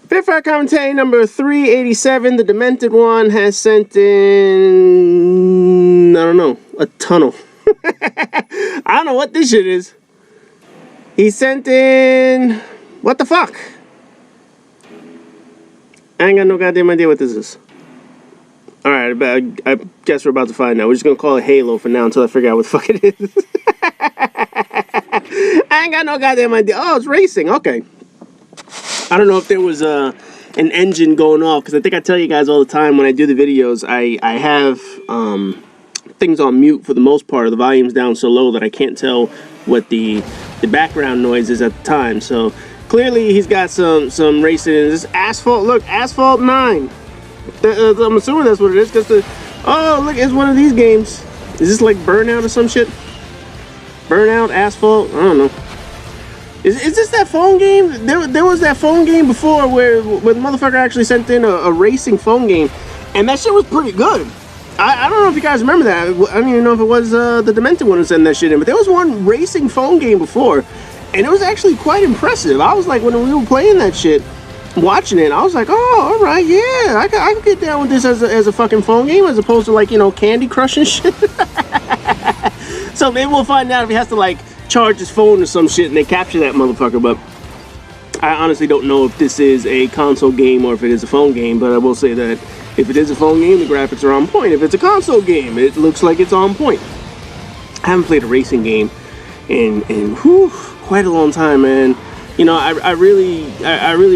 Fair commentary number 387. The Demented One has sent in, I don't know, a tunnel. I don't know what this shit is. He sent in, what the fuck? I ain't got no goddamn idea what this is. Alright, I guess we're about to find out. We're just gonna call it Halo for now until I figure out what the fuck it is. I ain't got no goddamn idea. Oh, it's racing. Okay. I don't know if there was an engine going off, because I think I tell you guys all the time when I do the videos, I have things on mute for the most part. The volume's down so low that I can't tell what the background noise is at the time. So clearly he's got some racing. This Asphalt, look, Asphalt 9. I'm assuming that's what it is, because oh, look, it's one of these games. Is this like Burnout or some shit? Burnout, Asphalt, I don't know. Is this that phone game? There was that phone game before where the motherfucker actually sent in a racing phone game, and that shit was pretty good. I don't know if you guys remember that. I don't even know if it was the Demented One who sent that shit in, but there was one racing phone game before, and it was actually quite impressive. I was like, when we were playing that shit, watching it, I was like, oh, all right, yeah, I could get down with this as a fucking phone game, as opposed to, like, you know, Candy Crush and shit. So maybe we'll find out if he has to, like, charge his phone or some shit and they capture that motherfucker. But I honestly don't know if this is a console game or if it is a phone game. But I will say that if it is a phone game, the graphics are on point. If it's a console game, it looks like it's on point. I haven't played a racing game in quite a long time, man. You know, I really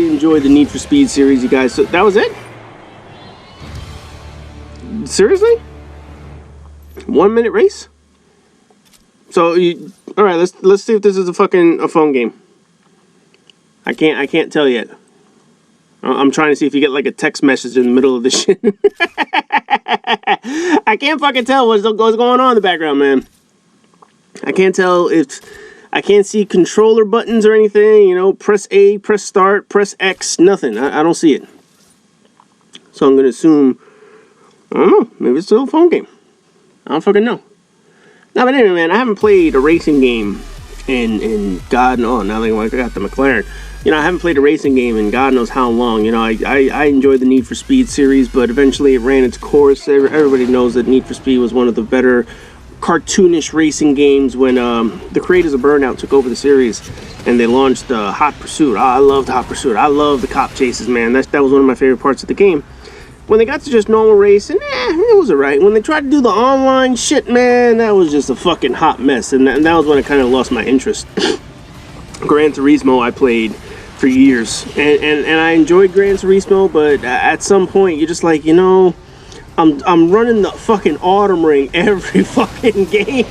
enjoyed the Need for Speed series, you guys. So that was it? Seriously? 1 minute race? So all right, let's see if this is a phone game. I can't tell yet. I'm trying to see if you get like a text message in the middle of this shit. I can't fucking tell what's going on in the background, man. I can't tell if I can't see controller buttons or anything. You know, press A, press start, press X, nothing. I don't see it. So I'm gonna assume, I don't know, maybe it's still a phone game. I don't fucking know. No, but anyway, man, I haven't played a racing game in God knows. Now that I got the McLaren, you know, I haven't played a racing game in God knows how long. You know, I enjoyed the Need for Speed series, but eventually it ran its course. Everybody knows that Need for Speed was one of the better cartoonish racing games when the creators of Burnout took over the series and they launched Hot Pursuit. I loved Hot Pursuit. I love the cop chases, man. That was one of my favorite parts of the game. When they got to just normal racing, it was alright. When they tried to do the online shit, man, that was just a fucking hot mess. And that was when I kind of lost my interest. Gran Turismo I played for years. And I enjoyed Gran Turismo, but at some point, you're just like, you know, I'm running the fucking Autumn Ring every fucking game.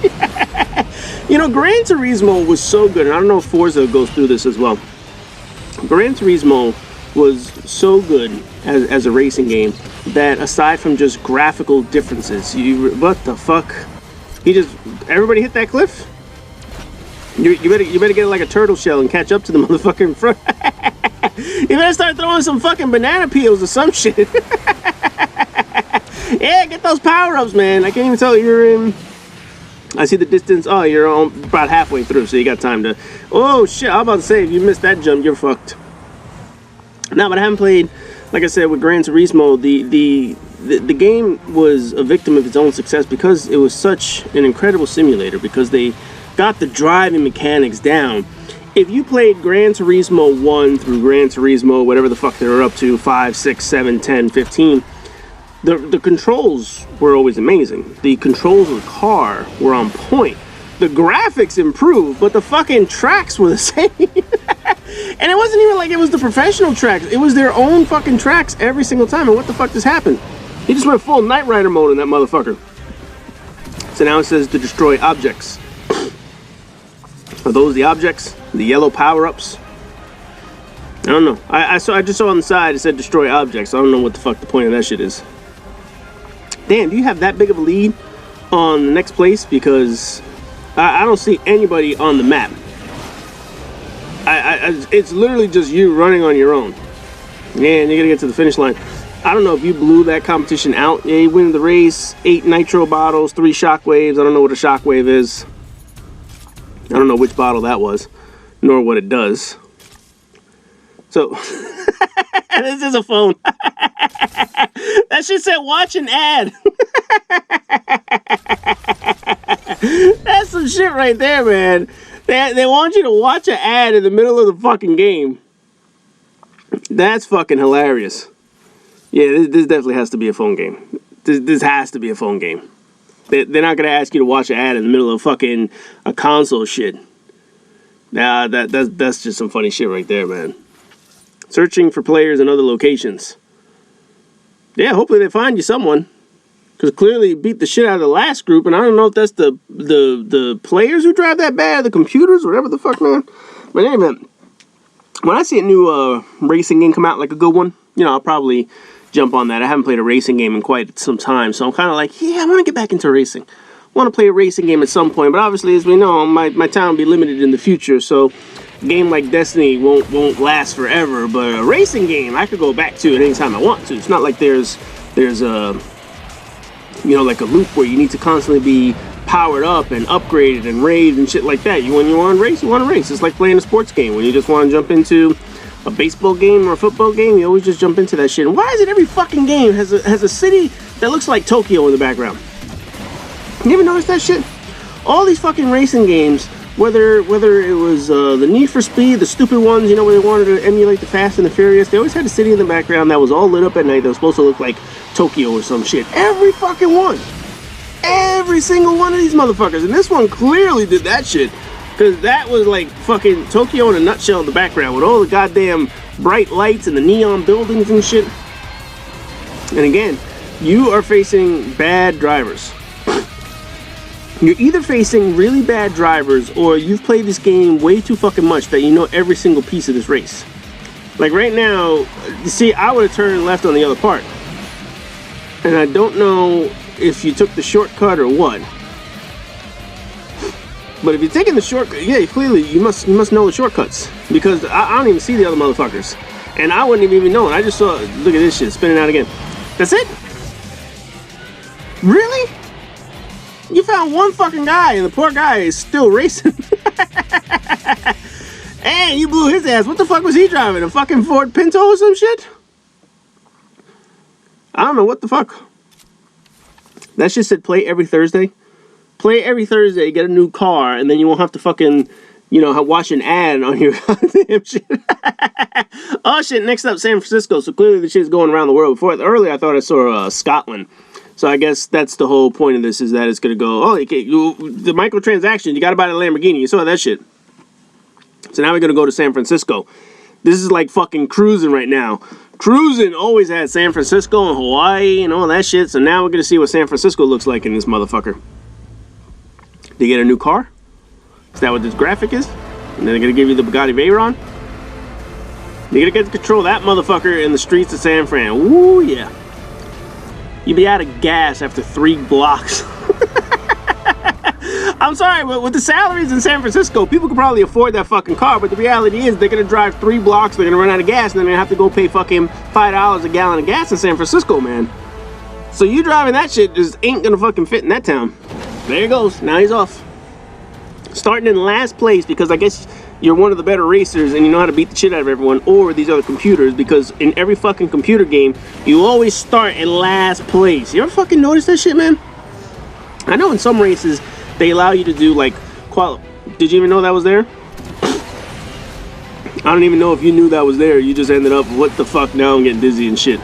You know, Gran Turismo was so good. And I don't know if Forza goes through this as well. Gran Turismo was so good as a racing game that aside from just graphical differences, what the fuck? Everybody hit that cliff? You better get like a turtle shell and catch up to the motherfucker in front. You better start throwing some fucking banana peels or some shit. Yeah, get those power-ups, man. I can't even tell you're in. I see the distance. Oh, you're about halfway through, so you got time to. Oh shit! I'm about to say, if you missed that jump, you're fucked. No, but I haven't played, like I said, with Gran Turismo. The game was a victim of its own success because it was such an incredible simulator, because they got the driving mechanics down. If you played Gran Turismo 1 through Gran Turismo, whatever the fuck they were up to, 5, 6, 7, 10, 15, the controls were always amazing. The controls of the car were on point. The graphics improved, but the fucking tracks were the same. And it wasn't even like it was the professional tracks. It was their own fucking tracks every single time. And what the fuck just happened? He just went full Knight Rider mode in that motherfucker. So now it says to destroy objects. Are those the objects? The yellow power-ups? I don't know. I just saw on the side it said destroy objects. I don't know what the fuck the point of that shit is. Damn, do you have that big of a lead on the next place? Because I don't see anybody on the map. It's literally just you running on your own. Man, you're gonna get to the finish line. I don't know if you blew that competition out. Yeah, you win the race, 8 nitro bottles, 3 shockwaves. I don't know what a shockwave is. I don't know which bottle that was, nor what it does. So, This is a phone. That shit said watch an ad. That's some shit right there, man. They want you to watch an ad in the middle of the fucking game. That's fucking hilarious. Yeah, this definitely has to be a phone game. This has to be a phone game. They're not gonna ask you to watch an ad in the middle of fucking a console shit. Nah, that's just some funny shit right there, man. Searching for players in other locations. Yeah, hopefully they find you someone. Because clearly you beat the shit out of the last group, and I don't know if that's the players who drive that bad, the computers, whatever the fuck, man. But anyway, when I see a new racing game come out, like a good one, you know, I'll probably jump on that. I haven't played a racing game in quite some time, so I'm kind of like, yeah, I want to get back into racing. I want to play a racing game at some point, but obviously, as we know, my time will be limited in the future, so a game like Destiny won't last forever, but a racing game I could go back to at any time I want to. It's not like there's a, you know, like a loop where you need to constantly be powered up and upgraded and raised and shit like that. When you want to race, you want to race. It's like playing a sports game. When you just want to jump into a baseball game or a football game, you always just jump into that shit. And why is it every fucking game has a city that looks like Tokyo in the background? You ever notice that shit? All these fucking racing games, whether it was the Need for Speed, the stupid ones, you know, where they wanted to emulate the Fast and the Furious, they always had a city in the background that was all lit up at night that was supposed to look like Tokyo or some shit. Every fucking one. Every single one of these motherfuckers. And this one clearly did that shit. Because that was like fucking Tokyo in a nutshell in the background with all the goddamn bright lights and the neon buildings and shit. And again, you are facing bad drivers. You're either facing really bad drivers or you've played this game way too fucking much that you know every single piece of this race. Like right now, you see, I would have turned left on the other part. And I don't know if you took the shortcut or what. But if you're taking the shortcut, yeah, clearly you must know the shortcuts. Because I don't even see the other motherfuckers. And I wouldn't even know it. I just saw, look at this shit, spinning out again. That's it? Really? You found one fucking guy and the poor guy is still racing. And you blew his ass. What the fuck was he driving? A fucking Ford Pinto or some shit? I don't know what the fuck. That shit said play every Thursday. Play every Thursday, get a new car, and then you won't have to fucking, you know, watch an ad on your goddamn shit. Oh shit, next up, San Francisco. So clearly the shit's going around the world. Earlier I thought I saw Scotland. So I guess that's the whole point of this, is that it's going to go, oh, okay, the microtransaction, you got to buy the Lamborghini. You saw that shit. So now we're going to go to San Francisco. This is like fucking cruising right now. Cruising always had San Francisco and Hawaii and all that shit. So now we're going to see what San Francisco looks like in this motherfucker. They get a new car? Is that what this graphic is? And then they're going to give you the Bugatti Veyron? You're going to get to control that motherfucker in the streets of San Fran. Ooh, yeah. You'll be out of gas after 3 blocks. I'm sorry, but with the salaries in San Francisco, people could probably afford that fucking car, but the reality is they're going to drive 3 blocks, they're going to run out of gas, and then they're going to have to go pay fucking $5 a gallon of gas in San Francisco, man. So you driving that shit just ain't going to fucking fit in that town. There he goes. Now he's off. Starting in last place because I guess you're one of the better racers and you know how to beat the shit out of everyone, or these other computers, because in every fucking computer game, you always start in last place. You ever fucking notice that shit, man? I know in some races, they allow you to do like Did you even know that was there? I don't even know if you knew that was there. You just ended up, what the fuck, now I'm getting dizzy and shit.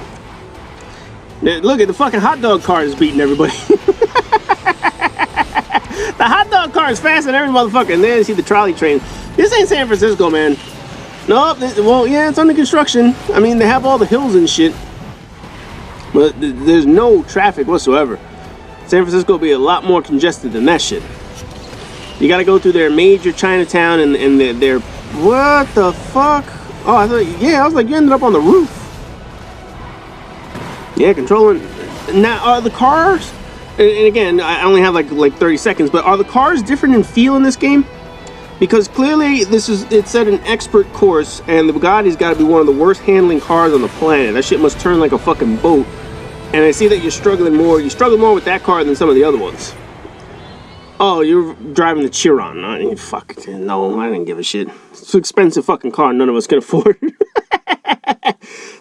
Look at the fucking hot dog car is beating everybody. The hot dog car is faster than every motherfucker. And then you see the trolley train. This ain't San Francisco, man. Nope. Well, yeah, it's under construction. I mean, they have all the hills and shit. But there's no traffic whatsoever. San Francisco will be a lot more congested than that shit. You gotta go through their major Chinatown and their... What the fuck? Oh, I thought... Yeah, I was like, you ended up on the roof. Yeah, controlling... Now, are the cars... And again, I only have like 30 seconds, but are the cars different in feel in this game? Because clearly it's at an expert course, and the Bugatti's got to be one of the worst handling cars on the planet. That shit must turn like a fucking boat. And I see that you're struggling more. You struggle more with that car than some of the other ones. Oh, you're driving the Chiron. Fuck, no, I didn't give a shit. It's an expensive fucking car none of us can afford.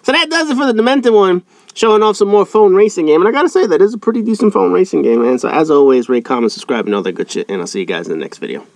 So that does it for the Demented One, showing off some more phone racing game. And I gotta say, that is a pretty decent phone racing game, man. So as always, rate, comment, subscribe, and all that good shit. And I'll see you guys in the next video.